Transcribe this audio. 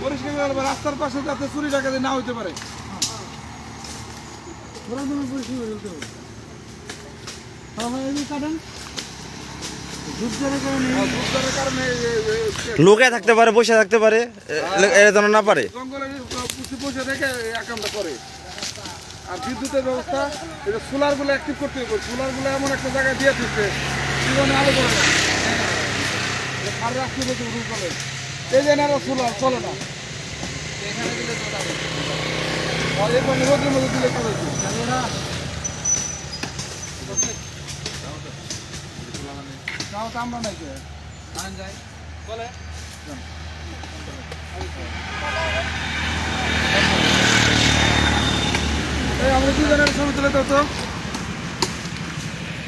পরিষ্কার রাস্তার পাশে যাতে চুরি ডাকাতি না হইতে পারে। লোকে থাকতে পারে, বসে থাকতে পারে, এর জন্য না পারে। জঙ্গলে বসে রেখে এক কামটা করে। আর বিদ্যুতের ব্যবস্থা এটা সোলার গুলো অ্যাক্টিভ করতে হবে। সোলার গুলো এমন একটা জায়গায় দিয়ে দিচ্ছে জীবনে আলো করে না। আর রাস্তা রুল করে এই যে না সোলার চলে না, এখানে রোদের মধ্যে দিলে কাজ হচ্ছে। তাও তো আমরা নাই যাই বলে আমরা দুজনের ছবি তুলে দাও তো।